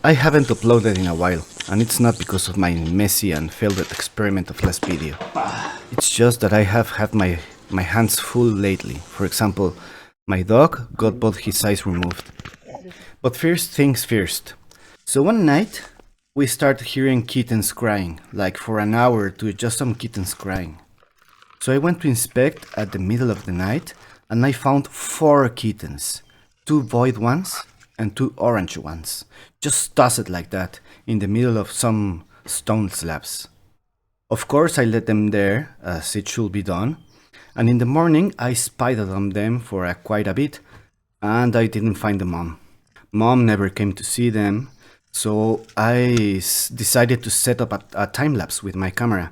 I haven't uploaded in a while, and it's not because of my messy and failed experiment of last video. It's just that I have had my hands full lately. For example, my dog got both his eyes removed. But first things first. So one night, we started hearing kittens crying, like for an hour or two, just some kittens crying. So I went to inspect at the middle of the night, and I found 4 kittens. 2 void ones and 2 orange ones, just tossed like that, in the middle of some stone slabs. Of course I let them there, as it should be done, and in the morning I spied on them for quite a bit, and I didn't find the mom. Mom never came to see them, so I decided to set up a time-lapse with my camera.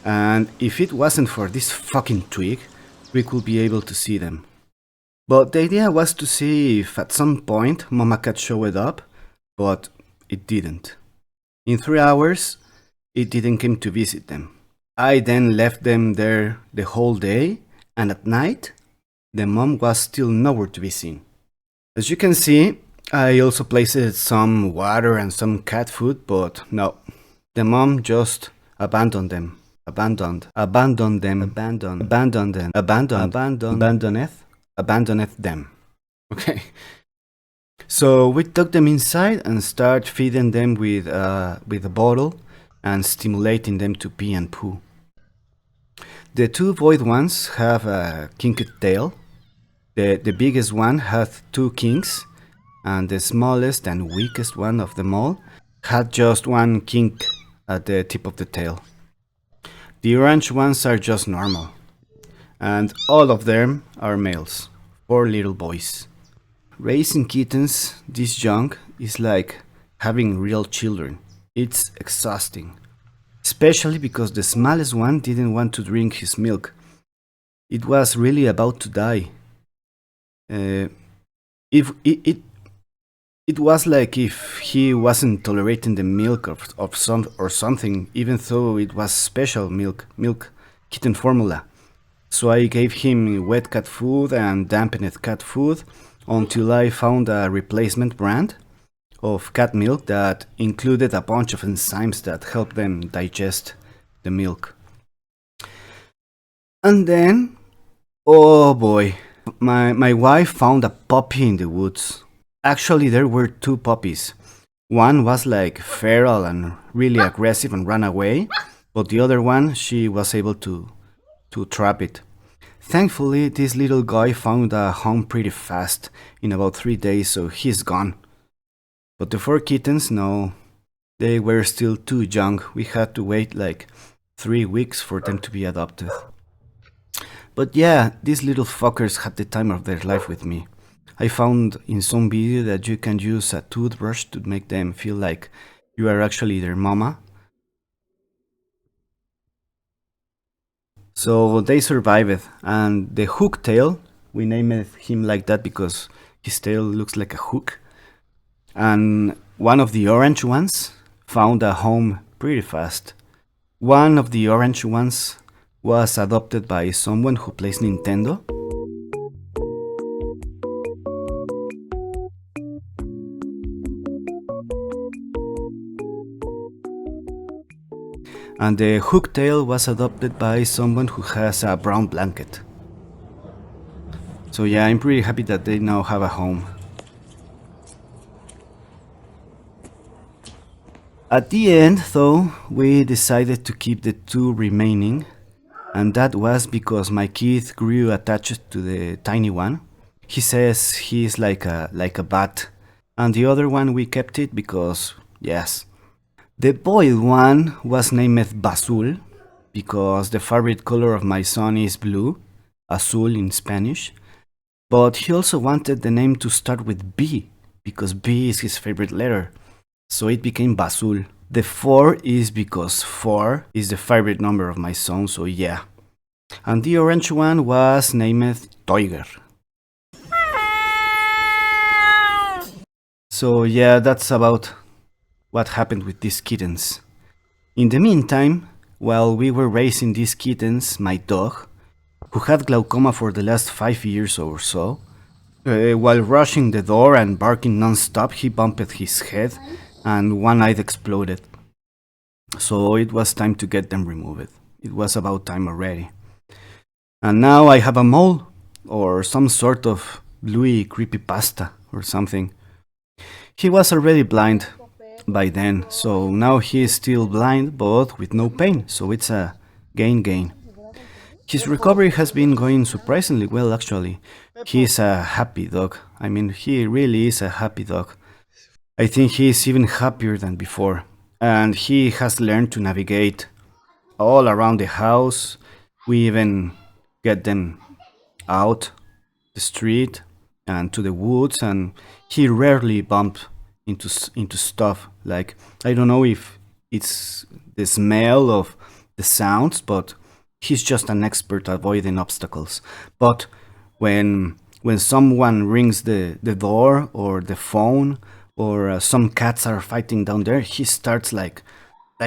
And if it wasn't for this fucking twig, we could be able to see them. But the idea was to see if at some point Mama Cat showed up, but it didn't. In 3 hours, it didn't come to visit them. I then left them there the whole day, and at night, the mom was still nowhere to be seen. As you can see, I also placed some water and some cat food, but no, the mom just abandoned them. Abandoned them. Okay. So we took them inside and started feeding them with a bottle and stimulating them to pee and poo. The 2 void ones have a kinked tail. The biggest one has 2 kinks, and the smallest and weakest one of them all had just 1 kink at the tip of the tail. The orange ones are just normal, and all of them are males, 4 little boys. Raising kittens this young is like having real children. It's exhausting, especially because the smallest one didn't want to drink his milk. It was really about to die. It was like if he wasn't tolerating the milk of something, even though it was special milk kitten formula. So I gave him wet cat food and dampened cat food until I found a replacement brand of cat milk that included a bunch of enzymes that help them digest the milk. And then, oh boy, my wife found a puppy in the woods. Actually, there were 2 puppies. One was like feral and really aggressive and ran away, but the other one, she was able to trap it. Thankfully, this little guy found a home pretty fast, in about 3 days, so he's gone. But the 4 kittens, no, they were still too young. We had to wait like 3 weeks for them to be adopted. But yeah, these little fuckers had the time of their life with me. I found in some video that you can use a toothbrush to make them feel like you are actually their mama. So they survived, and the hooktail, we named him like that because his tail looks like a hook. And one of the orange ones found a home pretty fast. One of the orange ones was adopted by someone who plays Nintendo. And the hooktail was adopted by someone who has a brown blanket. So yeah, I'm pretty happy that they now have a home. At the end, though, we decided to keep the 2 remaining, and that was because my kid grew attached to the tiny one. He says he's like a bat, and the other one we kept it because, yes. The boy one was named Basul, because the favorite color of my son is blue, azul in Spanish, but he also wanted the name to start with B, because B is his favorite letter, so it became Basul. The 4 is because 4 is the favorite number of my son, so yeah. And the orange one was named Toiger. So yeah, that's about what happened with these kittens. In the meantime, while we were raising these kittens, my dog, who had glaucoma for the last 5 years or so, while rushing the door and barking non-stop, he bumped his head and one eye exploded. So it was time to get them removed. It was about time already. And now I have a mole, or some sort of bluey creepy pasta or something. He was already blind by then, so now he is still blind but with no pain, so it's a gain. His recovery has been going surprisingly well actually. He's a happy dog. I mean, he really is a happy dog. I think he is even happier than before. And he has learned to navigate all around the house. We even get them out the street and to the woods, and he rarely bumped into stuff. Like, I don't know if it's the smell of the sounds, but he's just an expert avoiding obstacles. But when someone rings the door or the phone, or some cats are fighting down there, he starts like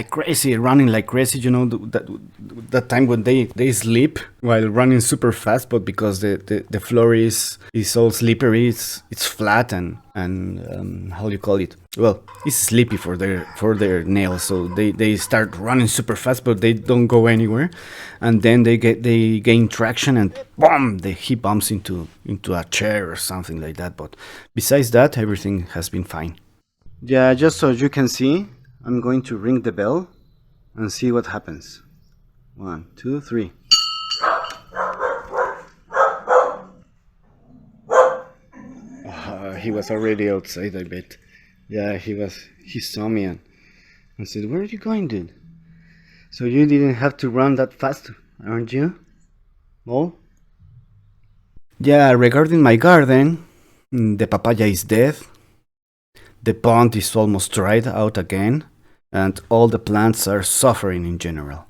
crazy, running like crazy. You know, that time when they sleep while running super fast, but because the floor is all slippery, it's flat and how do you call it? Well, it's sleepy for their nails, so they start running super fast, but they don't go anywhere, and then they gain traction and boom, he bumps into a chair or something like that. But besides that, everything has been fine. Yeah, just so you can see, I'm going to ring the bell and see what happens. 1, 2, 3. He was already outside, I bet. Yeah, he saw me and said, "Where are you going, dude?" So you didn't have to run that fast, aren't you? No? Yeah, regarding my garden, the papaya is dead. The pond is almost dried out again, and all the plants are suffering in general.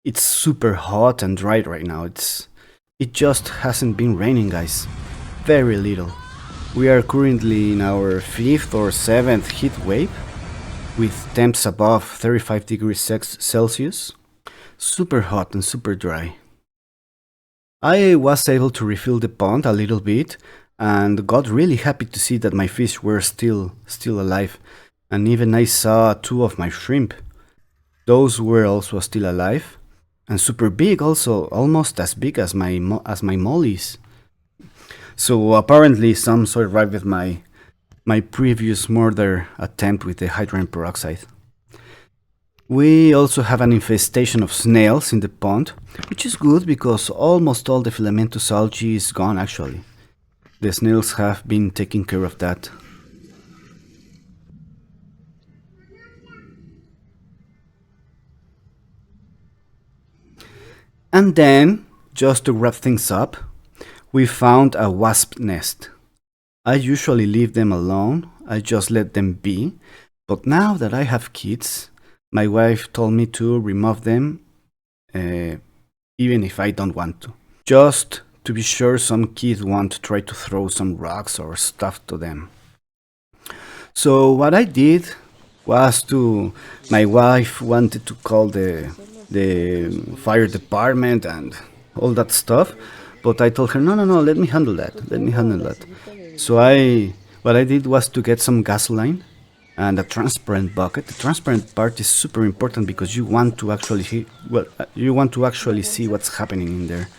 It's super hot and dry right now. It just hasn't been raining, guys. Very little. We are currently in our 5th or 7th heat wave, with temps above 35 degrees Celsius. Super hot and super dry. I was able to refill the pond a little bit, and got really happy to see that my fish were still alive, and even I saw 2 of my shrimp. Those were also still alive, and super big also, almost as big as my mollies. So apparently some survived my previous murder attempt with the hydrogen peroxide. We also have an infestation of snails in the pond, which is good because almost all the filamentous algae is gone actually. The snails have been taking care of that. And then, just to wrap things up, we found a wasp nest. I usually leave them alone, I just let them be, but now that I have kids, my wife told me to remove them, even if I don't want to. Just to be sure some kid won't try to throw some rocks or stuff to them. So what I did was my wife wanted to call the fire department and all that stuff, but I told her, no, let me handle that. So what I did was to get some gasoline and a transparent bucket. The transparent part is super important because you want to actually see what's happening in there.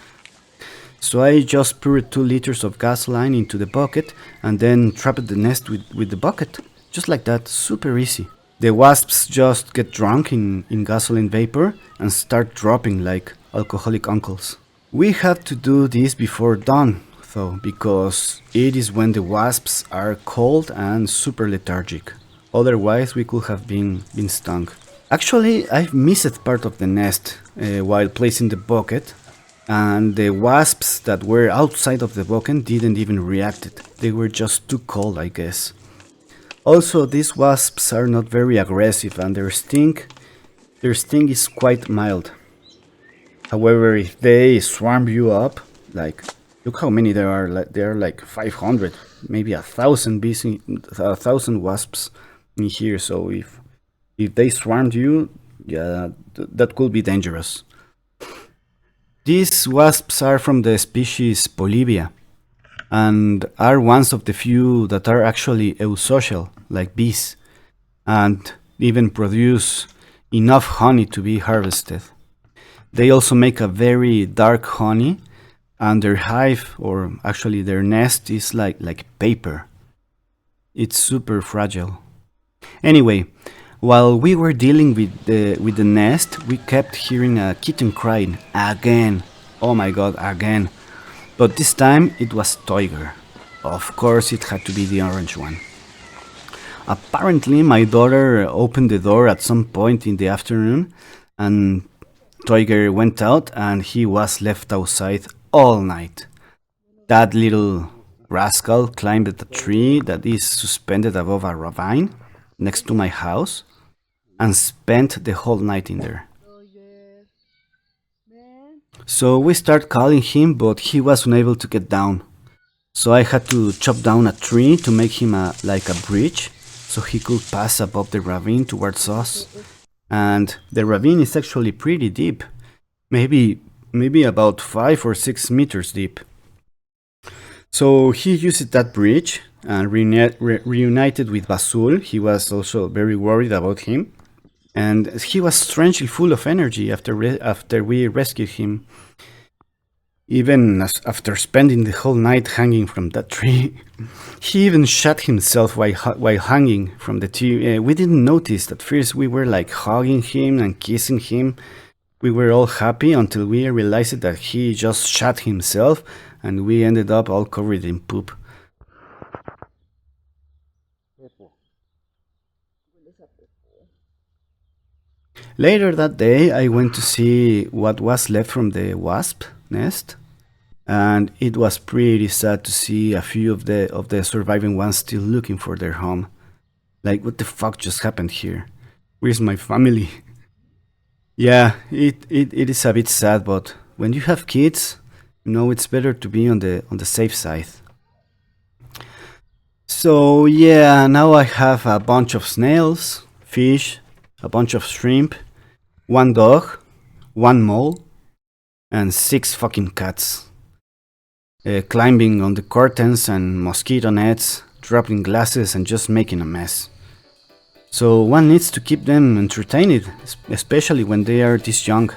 So I just poured 2 liters of gasoline into the bucket and then trapped the nest with the bucket. Just like that, super easy. The wasps just get drunk in gasoline vapor and start dropping like alcoholic uncles. We have to do this before dawn, though, because it is when the wasps are cold and super lethargic. Otherwise, we could have been stung. Actually, I've missed part of the nest while placing the bucket, and the wasps that were outside of the bucket didn't even react. They were just too cold, I guess. Also, these wasps are not very aggressive, and their sting is quite mild. However, if they swarm you up, like, look how many there are. There are like 500, maybe 1,000 bees, 1,000 wasps in here. So if they swarmed you, yeah, that could be dangerous. These wasps are from the species Polybia, and are ones of the few that are actually eusocial, like bees. and even produce enough honey to be harvested. They also make a very dark honey, and their hive, or actually their nest, is like paper. It's super fragile. Anyway, while we were dealing with the nest, we kept hearing a kitten crying again. Oh my god, again. But this time it was Tiger. Of course it had to be the orange one. Apparently my daughter opened the door at some point in the afternoon, and Tiger went out and he was left outside all night. That little rascal climbed a tree that is suspended above a ravine next to my house and spent the whole night in there. So we started calling him, but he was unable to get down. So I had to chop down a tree to make him like a bridge, so he could pass above the ravine towards us. And the ravine is actually pretty deep, maybe about 5 or 6 meters deep. So he used that bridge and reunited with Basul. He was also very worried about him, and he was strangely full of energy after we rescued him. Even after spending the whole night hanging from that tree, he even shot himself while hanging from the tree. We didn't notice at first. We were like hugging him and kissing him. We were all happy until we realized that he just shot himself, and we ended up all covered in poop. Later that day, I went to see what was left from the wasp nest, and it was pretty sad to see a few of the surviving ones still looking for their home. Like, what the fuck just happened here? Where's my family? Yeah, it is a bit sad, but when you have kids, you know, it's better to be on the safe side. So yeah, now I have a bunch of snails, fish, a bunch of shrimp, one dog, one mole, and 6 fucking cats. Climbing on the curtains and mosquito nets, dropping glasses and just making a mess. So one needs to keep them entertained, especially when they are this young.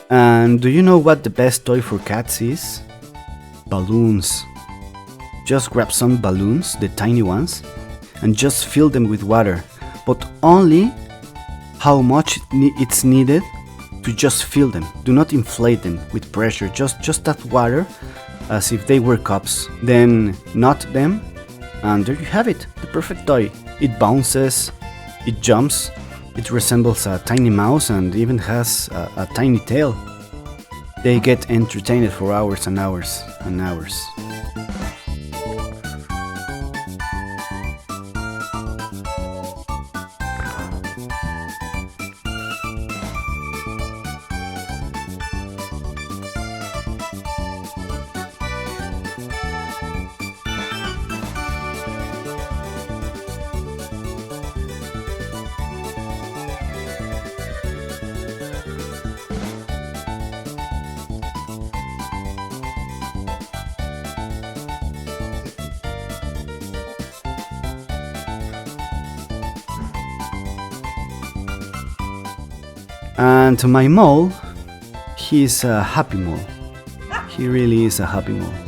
And do you know what the best toy for cats is? Balloons. Just grab some balloons, the tiny ones, and just fill them with water, but only how much it's needed to just fill them. Do not inflate them with pressure, just that water as if they were cups. Then knot them, and there you have it, the perfect toy. It bounces, it jumps, it resembles a tiny mouse and even has a tiny tail. They get entertained for hours and hours and hours. And my mole, he's a happy mole. He really is a happy mole.